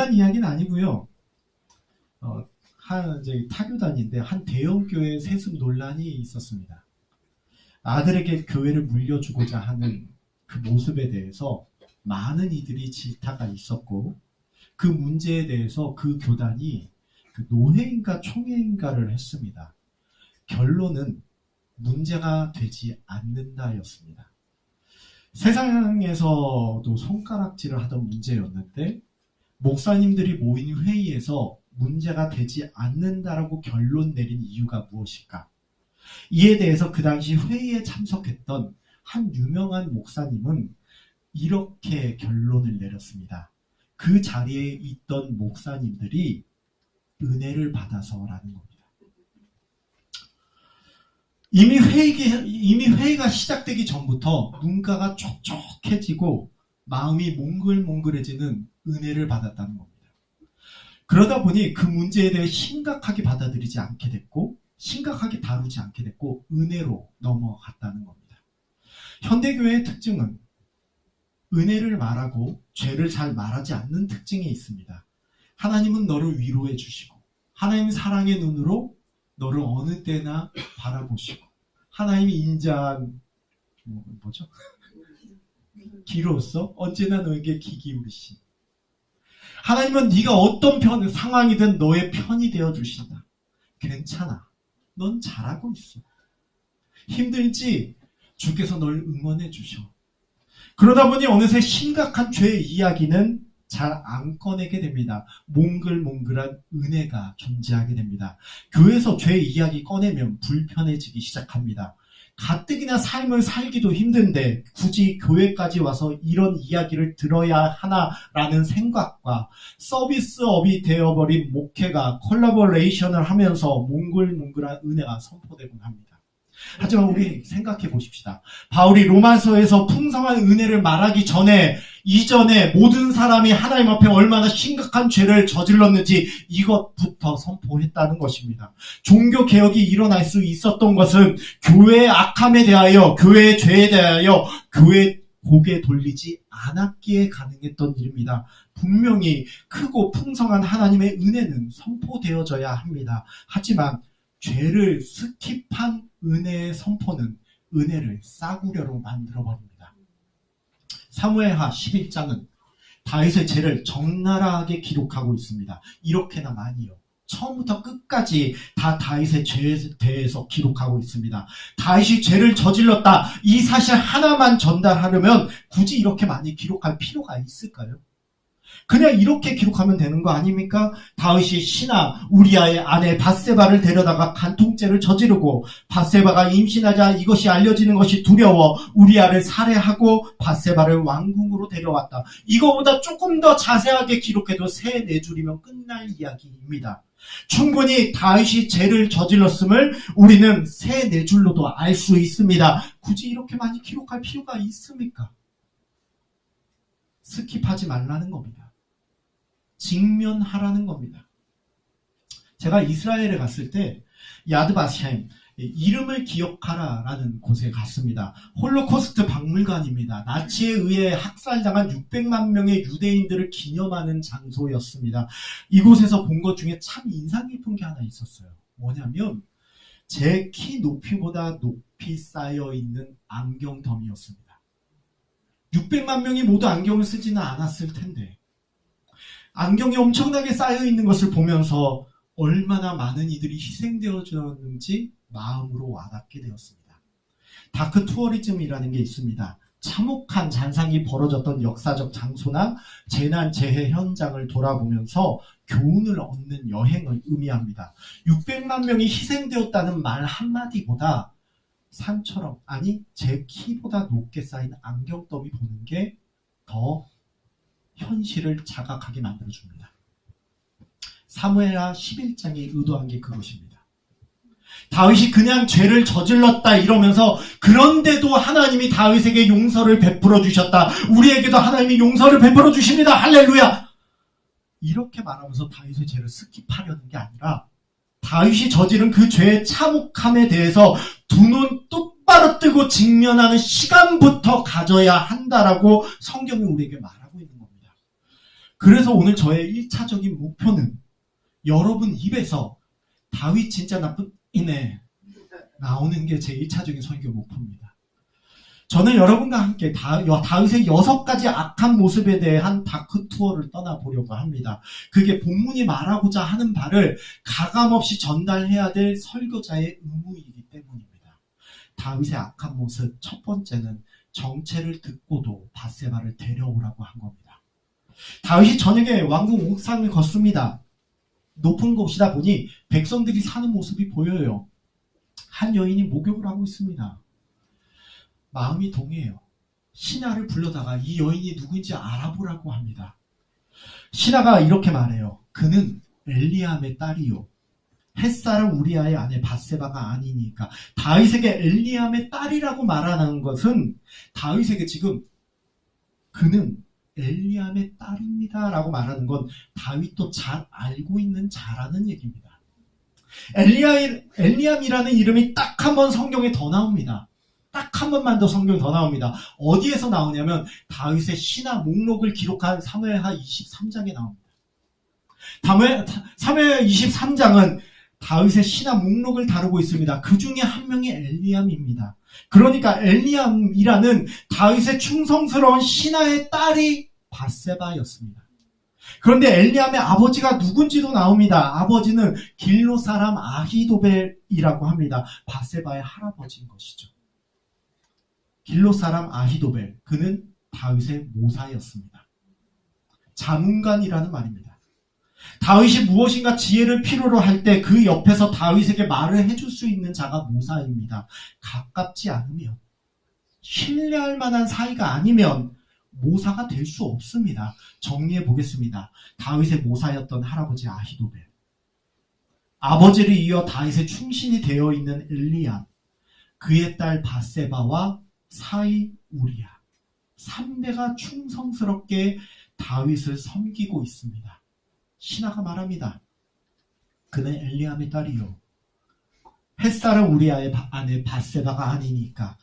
교단 이야기는 아니고요. 이제 타교단인데 한 대형 교회 세습 논란이 있었습니다. 아들에게 교회를 물려주고자 하는 그 모습에 대해서 많은 이들이 질타가 있었고, 그 문제에 대해서 그 교단이 그 노회인가 총회인가를 했습니다. 결론은 문제가 되지 않는다였습니다. 세상에서도 손가락질을 하던 문제였는데, 목사님들이 모인 회의에서 문제가 되지 않는다라고 결론 내린 이유가 무엇일까? 이에 대해서 그 당시 회의에 참석했던 한 유명한 목사님은 이렇게 결론을 내렸습니다. 그 자리에 있던 목사님들이 은혜를 받아서라는 겁니다. 이미 회의가 시작되기 전부터 눈가가 촉촉해지고 마음이 몽글몽글해지는 은혜를 받았다는 겁니다. 그러다 보니 그 문제에 대해 심각하게 받아들이지 않게 됐고, 심각하게 다루지 않게 됐고, 은혜로 넘어갔다는 겁니다. 현대교회의 특징은 은혜를 말하고 죄를 잘 말하지 않는 특징이 있습니다. 하나님은 너를 위로해 주시고, 하나님 사랑의 눈으로 너를 어느 때나 바라보시고, 하나님이 인자한 뭐죠? 기로서 언제나 너에게 귀 기울이시. 하나님은 네가 어떤 상황이든 너의 편이 되어 주신다. 괜찮아. 넌 잘하고 있어. 힘들지? 주께서 널 응원해 주셔. 그러다 보니 어느새 심각한 죄의 이야기는 잘 안 꺼내게 됩니다. 몽글몽글한 은혜가 존재하게 됩니다. 교회에서 죄의 이야기 꺼내면 불편해지기 시작합니다. 가뜩이나 삶을 살기도 힘든데 굳이 교회까지 와서 이런 이야기를 들어야 하나라는 생각과 서비스업이 되어버린 목회가 콜라보레이션을 하면서 몽글몽글한 은혜가 선포되곤 합니다. 하지만 우리 생각해 보십시다. 바울이 로마서에서 풍성한 은혜를 말하기 전에, 이전에 모든 사람이 하나님 앞에 얼마나 심각한 죄를 저질렀는지 이것부터 선포했다는 것입니다. 종교개혁이 일어날 수 있었던 것은 교회의 악함에 대하여, 교회의 죄에 대하여 교회 고개 돌리지 않았기에 가능했던 일입니다. 분명히 크고 풍성한 하나님의 은혜는 선포되어져야 합니다. 하지만 죄를 스킵한 은혜의 선포는 은혜를 싸구려로 만들어버립니다. 사무엘하 11장은 다윗의 죄를 적나라하게 기록하고 있습니다. 이렇게나 많이요. 처음부터 끝까지 다 다윗의 죄에 대해서 기록하고 있습니다. 다윗이 죄를 저질렀다, 이 사실 하나만 전달하려면 굳이 이렇게 많이 기록할 필요가 있을까요? 그냥 이렇게 기록하면 되는 거 아닙니까? 다윗이 신하 우리아의 아내 밧세바를 데려다가 간통죄를 저지르고, 밧세바가 임신하자 이것이 알려지는 것이 두려워 우리아를 살해하고 밧세바를 왕궁으로 데려왔다. 이거보다 조금 더 자세하게 기록해도 3-4줄이면 끝날 이야기입니다. 충분히 다윗이 죄를 저질렀음을 우리는 3-4줄로도 알 수 있습니다. 굳이 이렇게 많이 기록할 필요가 있습니까? 스킵하지 말라는 겁니다. 직면하라는 겁니다. 제가 이스라엘에 갔을 때 야드바셈, 이름을 기억하라 라는 곳에 갔습니다. 홀로코스트 박물관입니다. 나치에 의해 학살당한 600만 명의 유대인들을 기념하는 장소였습니다. 이곳에서 본 것 중에 참 인상 깊은 게 하나 있었어요. 뭐냐면 제 키 높이보다 높이 쌓여있는 안경더미였습니다. 600만 명이 모두 안경을 쓰지는 않았을 텐데 안경이 엄청나게 쌓여있는 것을 보면서 얼마나 많은 이들이 희생되어졌는지 마음으로 와닿게 되었습니다. 다크 투어리즘이라는 게 있습니다. 참혹한 잔상이 벌어졌던 역사적 장소나 재난 재해 현장을 돌아보면서 교훈을 얻는 여행을 의미합니다. 600만 명이 희생되었다는 말 한마디보다 산처럼, 아니 제 키보다 높게 쌓인 안경더미 보는 게 더 현실을 자각하게 만들어줍니다. 사무엘하 11장이 의도한 게 그것입니다. 다윗이 그냥 죄를 저질렀다 이러면서 그런데도 하나님이 다윗에게 용서를 베풀어 주셨다. 우리에게도 하나님이 용서를 베풀어 주십니다. 할렐루야. 이렇게 말하면서 다윗의 죄를 스킵하려는 게 아니라 다윗이 저지른 그 죄의 참혹함에 대해서 두 눈 똑바로 뜨고 직면하는 시간부터 가져야 한다라고 성경이 우리에게 말합니다. 그래서 오늘 저의 1차적인 목표는 여러분 입에서 다윗 진짜 나쁘네 나오는 게 제 1차적인 설교 목표입니다. 저는 여러분과 함께 다윗의 6가지 악한 모습에 대한 다크 투어를 떠나보려고 합니다. 그게 본문이 말하고자 하는 바를 가감없이 전달해야 될 설교자의 의무이기 때문입니다. 다윗의 악한 모습 첫 번째는 정체를 듣고도 밧세바를 데려오라고 한 겁니다. 다윗이 저녁에 왕궁 옥상을 걷습니다. 높은 곳이다 보니 백성들이 사는 모습이 보여요. 한 여인이 목욕을 하고 있습니다. 마음이 동해요. 신하를 불러다가 이 여인이 누구인지 알아보라고 합니다. 신하가 이렇게 말해요. 그는 엘리암의 딸이요. 햇사람 우리아의 아내 밧세바가 아니니까. 다윗에게 엘리암의 딸이라고 말하는 것은 다윗에게 지금 그는 엘리암의 딸입니다 라고 말하는 건 다윗도 잘 알고 있는 잘하는 얘기입니다. 엘리암이라는 이름이 딱 한 번 성경에 더 나옵니다. 딱 한 번만 더 성경에 더 나옵니다. 어디에서 나오냐면 다윗의 신하 목록을 기록한 사무엘하 23장에 나옵니다. 사무엘 23장은 다윗의 신하 목록을 다루고 있습니다. 그 중에 한 명이 엘리암입니다. 그러니까 엘리암이라는 다윗의 충성스러운 신하의 딸이 밧세바였습니다. 그런데 엘리암의 아버지가 누군지도 나옵니다. 아버지는 길로 사람 아히도벨이라고 합니다. 밧세바의 할아버지인 것이죠. 길로 사람 아히도벨, 그는 다윗의 모사였습니다. 자문관이라는 말입니다. 다윗이 무엇인가 지혜를 필요로 할 때 그 옆에서 다윗에게 말을 해줄 수 있는 자가 모사입니다. 가깝지 않으면, 신뢰할 만한 사이가 아니면 모사가 될 수 없습니다. 정리해 보겠습니다. 다윗의 모사였던 할아버지 아히도벨, 아버지를 이어 다윗의 충신이 되어 있는 엘리암, 그의 딸 밧세바와 사이 우리야, 3대가 충성스럽게 다윗을 섬기고 있습니다. 신하가 말합니다. 그는 엘리암의 딸이요. 햇사람 우리아의 아내 밧세바가 아니니까.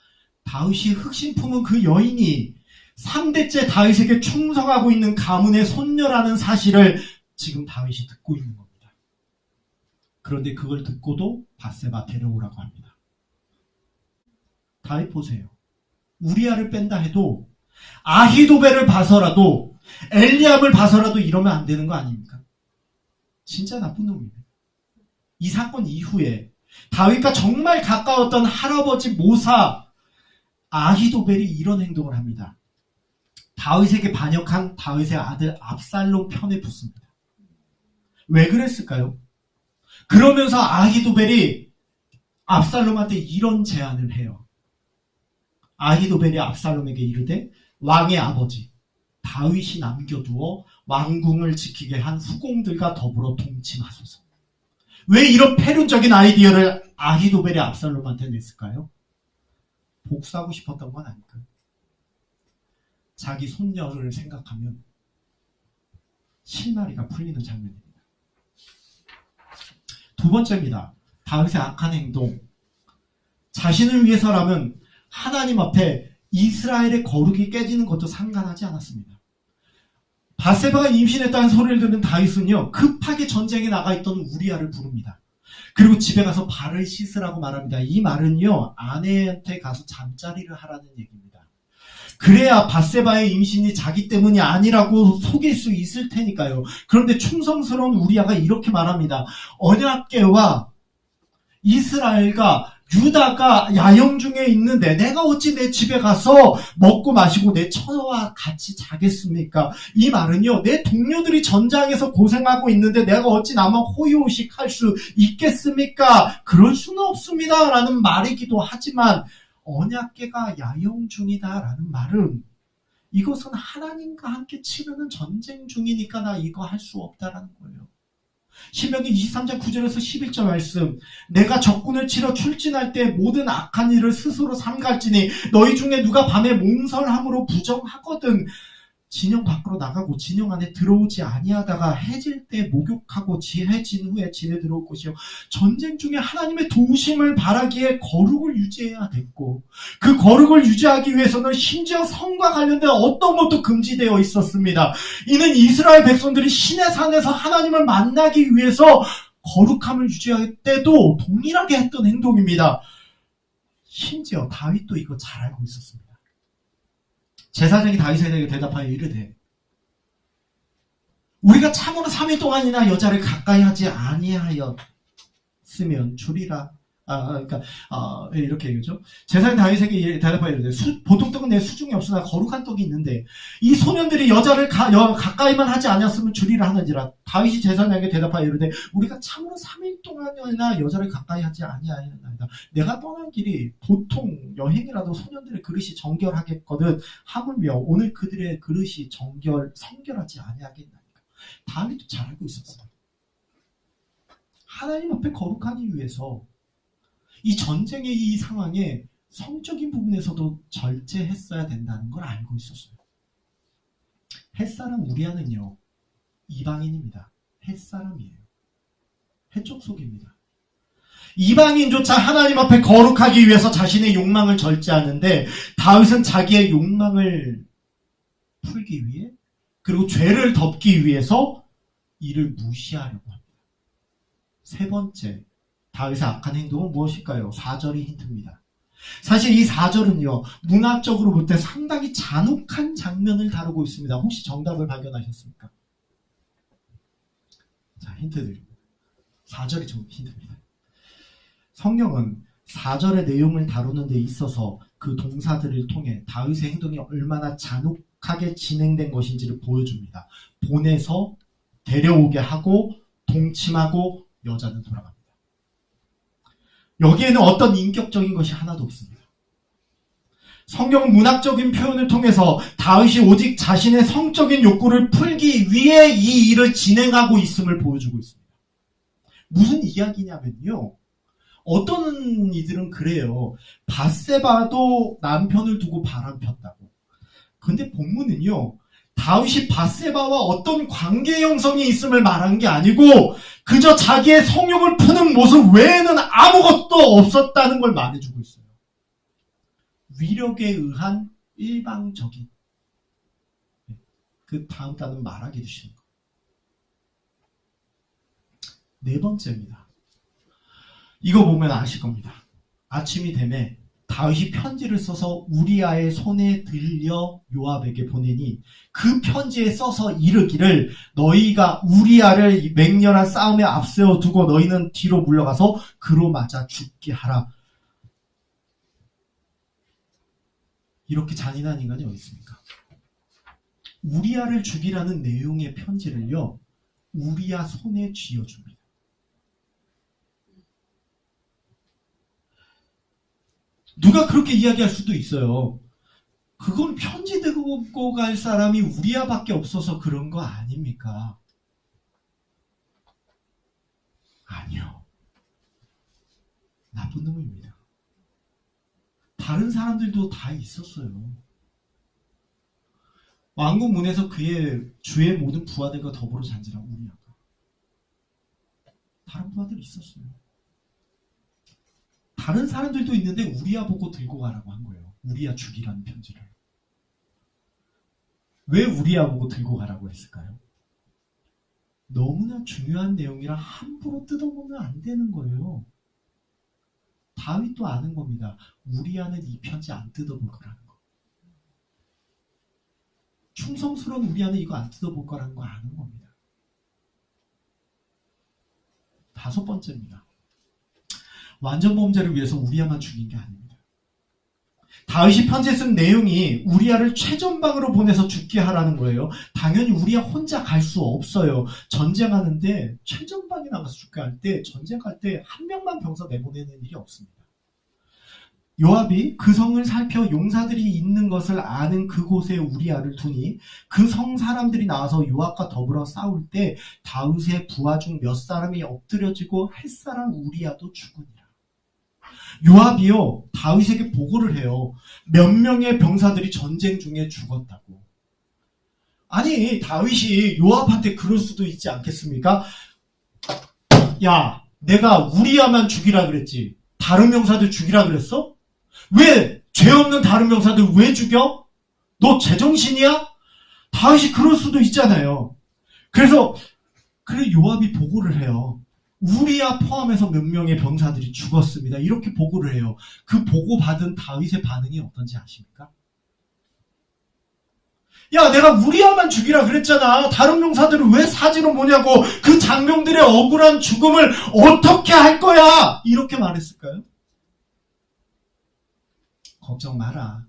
다윗이 흑심 품은 그 여인이 3대째 다윗에게 충성하고 있는 가문의 손녀라는 사실을 지금 다윗이 듣고 있는 겁니다. 그런데 그걸 듣고도 밧세바 데려오라고 합니다. 다윗 보세요. 우리아를 뺀다 해도 아히도벨을 봐서라도 엘리암을 봐서라도 이러면 안 되는 거 아닙니까? 진짜 나쁜 놈입니다. 이 사건 이후에 다윗과 정말 가까웠던 할아버지 모사 아히도벨이 이런 행동을 합니다. 다윗에게 반역한 다윗의 아들 압살롬 편에 붙습니다. 왜 그랬을까요? 그러면서 아히도벨이 압살롬한테 이런 제안을 해요. 아히도벨이 압살롬에게 이르되 왕의 아버지 다윗이 남겨두어 왕궁을 지키게 한 후공들과 더불어 동침하소서. 왜 이런 패륜적인 아이디어를 아히도벨이 압살롬한테 냈을까요? 복수하고 싶었던 건 아닐까요? 자기 손녀를 생각하면 실마리가 풀리는 장면입니다. 두 번째입니다. 다윗의 악한 행동. 자신을 위해서라면 하나님 앞에 이스라엘의 거룩이 깨지는 것도 상관하지 않았습니다. 밧세바가 임신했다는 소리를 듣는 다윗은요, 급하게 전쟁에 나가 있던 우리아를 부릅니다. 그리고 집에 가서 발을 씻으라고 말합니다. 이 말은요, 아내한테 가서 잠자리를 하라는 얘기입니다. 그래야 밧세바의 임신이 자기 때문이 아니라고 속일 수 있을 테니까요. 그런데 충성스러운 우리아가 이렇게 말합니다. 언약궤와 이스라엘과 유다가 야영 중에 있는데 내가 어찌 내 집에 가서 먹고 마시고 내 처와 같이 자겠습니까? 이 말은요, 내 동료들이 전장에서 고생하고 있는데 내가 어찌 나만 호의호식할 수 있겠습니까? 그럴 수는 없습니다 라는 말이기도 하지만, 언약궤가 야영 중이다라는 말은 이것은 하나님과 함께 치르는 전쟁 중이니까 나 이거 할 수 없다라는 거예요. 신명기 23장 9절에서 11절 말씀, 내가 적군을 치러 출진할 때 모든 악한 일을 스스로 삼갈지니 너희 중에 누가 밤에 몽설함으로 부정하거든 진영 밖으로 나가고 진영 안에 들어오지 아니하다가 해질 때 목욕하고 해진 후에 진에 들어올 것이요. 전쟁 중에 하나님의 도우심을 바라기에 거룩을 유지해야 됐고, 그 거룩을 유지하기 위해서는 심지어 성과 관련된 어떤 것도 금지되어 있었습니다. 이는 이스라엘 백성들이 신의 산에서 하나님을 만나기 위해서 거룩함을 유지할 때도 동일하게 했던 행동입니다. 심지어 다윗도 이거 잘 알고 있었습니다. 제사장이 다윗에게 대답하여 이르되, 우리가 참으로 3일 동안이나 여자를 가까이 하지 아니하였으면 주리라. 이렇게 얘기죠. 제사장 다윗에게 대답하여 이르되, 보통 떡은 내 수중에 없으나 거룩한 떡이 있는데 이 소년들이 여자를 가까이만 하지 아니었으면 주리라 하는지라. 다윗이 제사장에게 대답하여 이르되, 우리가 참으로 3일 동안이나 여자를 가까이 하지 아니하였나이다. 내가 떠난 길이 보통 여행이라도 소년들의 그릇이 정결하겠거든 하물며 오늘 그들의 그릇이 성결하지 아니하겠나이까. 다윗도 잘 알고 있었어요. 하나님 앞에 거룩하기 위해서 이 전쟁의 이 상황에 성적인 부분에서도 절제했어야 된다는 걸 알고 있었어요. 햇사람 우리아는요, 이방인입니다. 햇사람이에요. 해족속입니다. 이방인조차 하나님 앞에 거룩하기 위해서 자신의 욕망을 절제하는데, 다윗은 자기의 욕망을 풀기 위해, 그리고 죄를 덮기 위해서 이를 무시하려고 합니다. 세 번째, 다윗의 악한 행동은 무엇일까요? 4절이 힌트입니다. 사실 이 4절은요, 문학적으로 볼 때 상당히 잔혹한 장면을 다루고 있습니다. 혹시 정답을 발견하셨습니까? 자, 힌트 드립니다. 4절이 힌트입니다. 성경은 4절의 내용을 다루는 데 있어서 그 동사들을 통해 다윗의 행동이 얼마나 잔혹하게 진행된 것인지를 보여줍니다. 보내서 데려오게 하고 동침하고 여자는 돌아갑니다. 여기에는 어떤 인격적인 것이 하나도 없습니다. 성경은 문학적인 표현을 통해서 다윗이 오직 자신의 성적인 욕구를 풀기 위해 이 일을 진행하고 있음을 보여주고 있습니다. 무슨 이야기냐면요, 어떤 이들은 그래요. 밧세바도 남편을 두고 바람 폈다고. 근데 본문은요, 다윗이 밧세바와 어떤 관계 형성이 있음을 말한 게 아니고 그저 자기의 성욕을 푸는 모습 외에는 아무것도 없었다는 걸 말해주고 있어요. 위력에 의한 일방적인, 그 다음 단은 말하게 되시는 거. 네 번째입니다. 이거 보면 아실 겁니다. 아침이 되매 다윗이 편지를 써서 우리아의 손에 들려 요압에게 보내니 그 편지에 써서 이르기를, 너희가 우리아를 맹렬한 싸움에 앞세워 두고 너희는 뒤로 물러가서 그로 맞아 죽게 하라. 이렇게 잔인한 인간이 어디 있습니까? 우리아를 죽이라는 내용의 편지를요, 우리아 손에 쥐어줍니다. 누가 그렇게 이야기할 수도 있어요. 그건 편지 들고 갈 사람이 우리아밖에 없어서 그런 거 아닙니까? 아니요. 나쁜 놈입니다. 다른 사람들도 다 있었어요. 왕궁 문에서 그의 주의 모든 부하들과 더불어 잔지라. 우리아가. 다른 부하들이 있었어요. 다른 사람들도 있는데 우리아 보고 들고 가라고 한 거예요. 우리아 죽이라는 편지를. 왜 우리아 보고 들고 가라고 했을까요? 너무나 중요한 내용이라 함부로 뜯어보면 안 되는 거예요. 다윗도 아는 겁니다. 우리아는 이 편지 안 뜯어볼 거라는 거. 충성스러운 우리아는 이거 안 뜯어볼 거라는 거 아는 겁니다. 5번째입니다. 완전 범죄를 위해서 우리아만 죽인 게 아닙니다. 다윗이 편지에 쓴 내용이 우리아를 최전방으로 보내서 죽게 하라는 거예요. 당연히 우리아 혼자 갈 수 없어요. 전쟁하는데 최전방에 나가서 죽게 할 때, 전쟁할 때 한 명만 병사 내보내는 일이 없습니다. 요압이 그 성을 살펴 용사들이 있는 것을 아는 그곳에 우리아를 두니 그 성 사람들이 나와서 요압과 더불어 싸울 때 다윗의 부하 중 몇 사람이 엎드려지고 햇사람 우리아도 죽으니라. 요압이요, 다윗에게 보고를 해요. 몇 명의 병사들이 전쟁 중에 죽었다고. 아니, 다윗이 요압한테 그럴 수도 있지 않겠습니까? 야, 내가 우리야만 죽이라 그랬지. 다른 명사들 죽이라 그랬어? 왜 죄 없는 다른 명사들 왜 죽여? 너 제정신이야? 다윗이 그럴 수도 있잖아요. 그래서 그래 요압이 보고를 해요. 우리야 포함해서 몇 명의 병사들이 죽었습니다. 이렇게 보고를 해요. 그 보고받은 다윗의 반응이 어떤지 아십니까? 야, 내가 우리야만 죽이라 그랬잖아. 다른 병사들은 왜 사지로 뭐냐고. 그 장병들의 억울한 죽음을 어떻게 할 거야? 이렇게 말했을까요? 걱정 마라.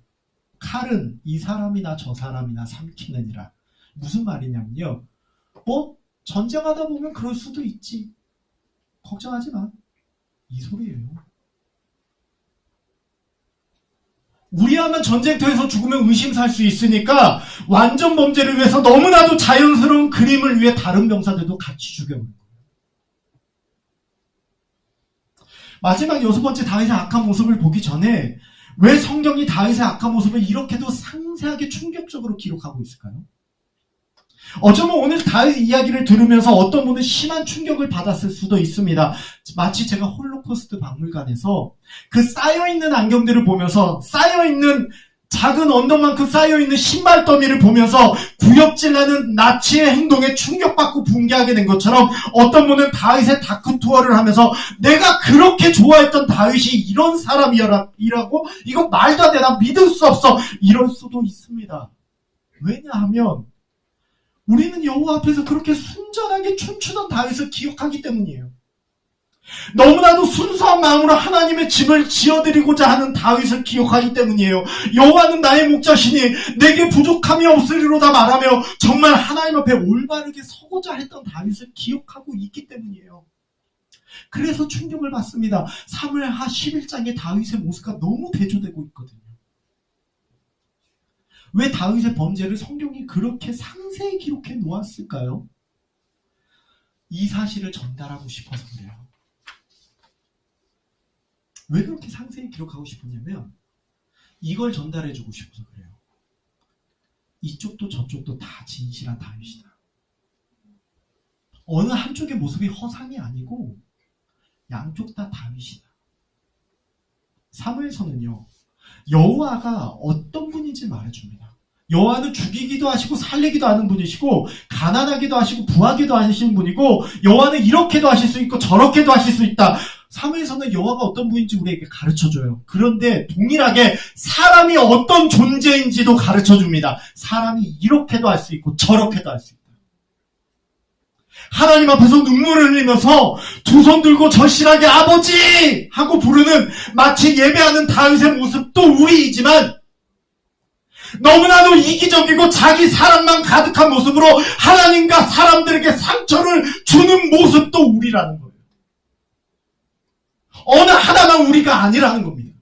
칼은 이 사람이나 저 사람이나 삼키느니라. 무슨 말이냐면요. 뭐 전쟁하다 보면 그럴 수도 있지. 걱정하지 마. 이 소리예요. 우리야만 전쟁터에서 죽으면 의심살 수 있으니까 완전 범죄를 위해서 너무나도 자연스러운 그림을 위해 다른 병사들도 같이 죽여버린 거예요. 마지막 6번째 다윗의 악한 모습을 보기 전에 왜 성경이 다윗의 악한 모습을 이렇게도 상세하게 충격적으로 기록하고 있을까요? 어쩌면 오늘 다윗 이야기를 들으면서 어떤 분은 심한 충격을 받았을 수도 있습니다. 마치 제가 홀로코스트 박물관에서 그 쌓여있는 안경들을 보면서 쌓여있는 작은 언덕만큼 쌓여있는 신발 더미를 보면서 구역질하는 나치의 행동에 충격받고 붕괴하게 된 것처럼 어떤 분은 다윗의 다크투어를 하면서 내가 그렇게 좋아했던 다윗이 이런 사람이라고 이거 말도 안 돼. 나 믿을 수 없어. 이럴 수도 있습니다. 왜냐하면 우리는 여호와 앞에서 그렇게 순전하게 춤추던 다윗을 기억하기 때문이에요. 너무나도 순수한 마음으로 하나님의 집을 지어드리고자 하는 다윗을 기억하기 때문이에요. 여호와는 나의 목자시니 내게 부족함이 없으리로다 말하며 정말 하나님 앞에 올바르게 서고자 했던 다윗을 기억하고 있기 때문이에요. 그래서 충격을 받습니다. 사무엘하 11장의 다윗의 모습과 너무 대조되고 있거든요. 왜 다윗의 범죄를 성경이 그렇게 상세히 기록해 놓았을까요? 이 사실을 전달하고 싶어서 그래요. 왜 그렇게 상세히 기록하고 싶었냐면 이걸 전달해주고 싶어서 그래요. 이쪽도 저쪽도 다 진실한 다윗이다. 어느 한쪽의 모습이 허상이 아니고 양쪽 다 다윗이다. 사무엘서는요. 여호와가 어떤 분인지 말해줍니다. 여호와는 죽이기도 하시고 살리기도 하는 분이시고 가난하기도 하시고 부하기도 하시는 분이고 여호와는 이렇게도 하실 수 있고 저렇게도 하실 수 있다. 사무엘서는 여호와가 어떤 분인지 우리에게 가르쳐줘요. 그런데 동일하게 사람이 어떤 존재인지도 가르쳐줍니다. 사람이 이렇게도 할 수 있고 저렇게도 할 수 있다. 하나님 앞에서 눈물을 흘리면서 두 손 들고 절실하게 아버지! 하고 부르는 마치 예배하는 다윗의 모습도 우리이지만 너무나도 이기적이고 자기 사랑만 가득한 모습으로 하나님과 사람들에게 상처를 주는 모습도 우리라는 거예요. 어느 하나만 우리가 아니라는 겁니다.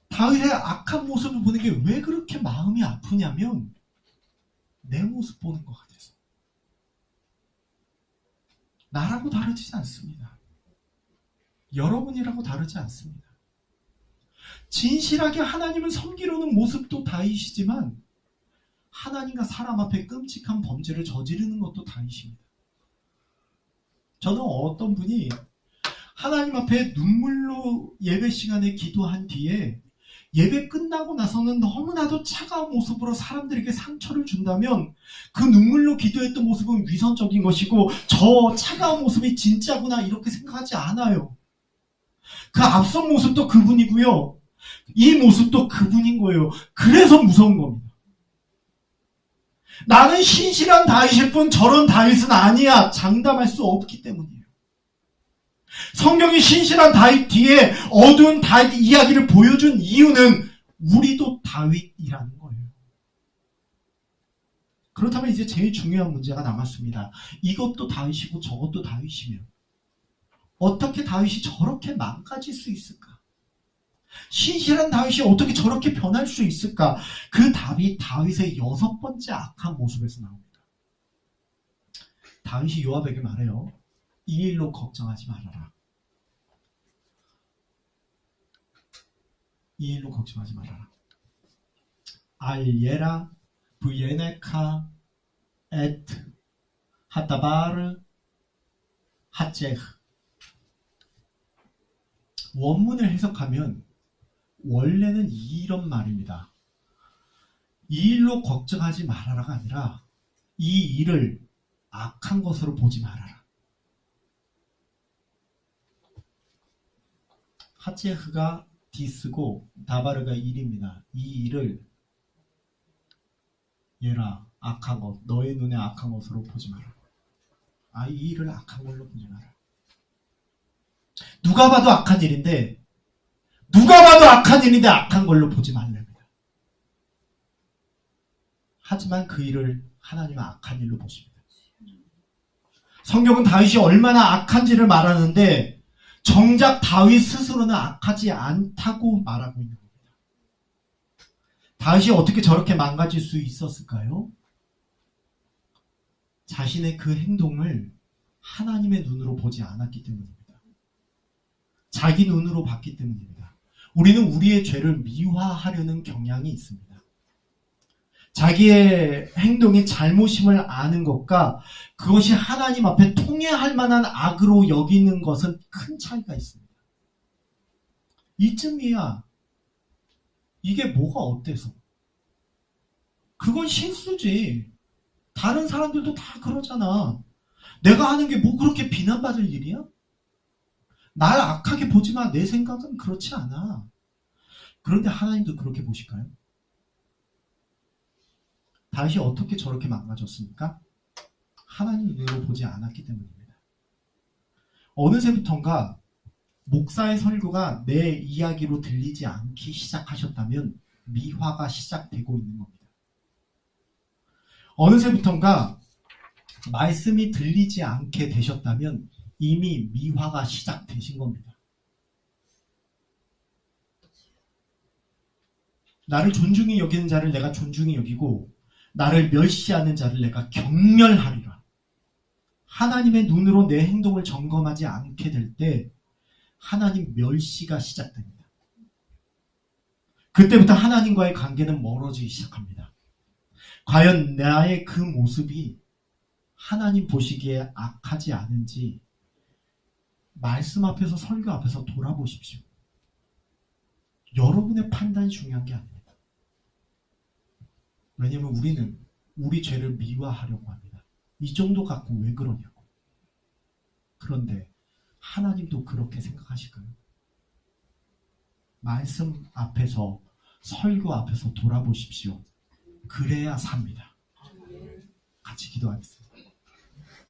다윗의 악한 모습을 보는 게 왜 그렇게 마음이 아프냐면 내 모습 보는 것 같아서. 나라고 다르지 않습니다. 여러분이라고 다르지 않습니다. 진실하게 하나님을 섬기려는 모습도 다윗이지만 하나님과 사람 앞에 끔찍한 범죄를 저지르는 것도 다윗입니다. 저는 어떤 분이 하나님 앞에 눈물로 예배 시간에 기도한 뒤에 예배 끝나고 나서는 너무나도 차가운 모습으로 사람들에게 상처를 준다면 그 눈물로 기도했던 모습은 위선적인 것이고 저 차가운 모습이 진짜구나 이렇게 생각하지 않아요. 그 앞선 모습도 그분이고요. 이 모습도 그분인 거예요. 그래서 무서운 겁니다. 나는 신실한 다윗일 뿐 저런 다윗은 아니야. 장담할 수 없기 때문이에요. 성경이 신실한 다윗 뒤에 어두운 다윗 이야기를 보여준 이유는 우리도 다윗이라는 거예요. 그렇다면 이제 제일 중요한 문제가 남았습니다. 이것도 다윗이고 저것도 다윗이면 어떻게 다윗이 저렇게 망가질 수 있을까? 신실한 다윗이 어떻게 저렇게 변할 수 있을까? 그 답이 다윗의 6번째 악한 모습에서 나옵니다. 다윗이 요압에게 말해요. 이 일로 걱정하지 말아라. 이 일로 걱정하지 말아라. 알예라 브예네카 에트 하다바르 하제흐. 원문을 해석하면 원래는 이런 말입니다. 이 일로 걱정하지 말아라가 아니라 이 일을 악한 것으로 보지 말아라. 하제흐가 디스고 다바르가 일입니다. 이 일을 얘라 악한 것, 너의 눈에 악한 것으로 보지 마라. 이 일을 악한 걸로 보지 마라. 누가 봐도 악한 일인데 악한 걸로 보지 말랍니다. 하지만 그 일을 하나님은 악한 일로 보십니다. 성경은 다윗이 얼마나 악한지를 말하는데 정작 다윗 스스로는 악하지 않다고 말하고 있는 겁니다. 다윗이 어떻게 저렇게 망가질 수 있었을까요? 자신의 그 행동을 하나님의 눈으로 보지 않았기 때문입니다. 자기 눈으로 봤기 때문입니다. 우리는 우리의 죄를 미화하려는 경향이 있습니다. 자기의 행동이 잘못임을 아는 것과 그것이 하나님 앞에 통해할 만한 악으로 여기는 것은 큰 차이가 있습니다. 이쯤이야 이게 뭐가 어때서? 그건 실수지. 다른 사람들도 다 그러잖아. 내가 하는 게 뭐 그렇게 비난받을 일이야? 날 악하게 보지 마. 내 생각은 그렇지 않아. 그런데 하나님도 그렇게 보실까요? 다윗이 어떻게 저렇게 망가졌습니까? 하나님 눈으로 보지 않았기 때문입니다. 어느새부턴가 목사의 설교가 내 이야기로 들리지 않기 시작하셨다면 미화가 시작되고 있는 겁니다. 어느새부턴가 말씀이 들리지 않게 되셨다면 이미 미화가 시작되신 겁니다. 나를 존중히 여기는 자를 내가 존중히 여기고 나를 멸시하는 자를 내가 경멸하리라. 하나님의 눈으로 내 행동을 점검하지 않게 될 때 하나님 멸시가 시작됩니다. 그때부터 하나님과의 관계는 멀어지기 시작합니다. 과연 나의 그 모습이 하나님 보시기에 악하지 않은지 말씀 앞에서 설교 앞에서 돌아보십시오. 여러분의 판단이 중요한 게 아닙니다. 왜냐하면 우리는 우리 죄를 미화하려고 합니다. 이 정도 갖고 왜 그러냐고. 그런데 하나님도 그렇게 생각하실까요? 말씀 앞에서 설교 앞에서 돌아보십시오. 그래야 삽니다. 같이 기도하겠습니다.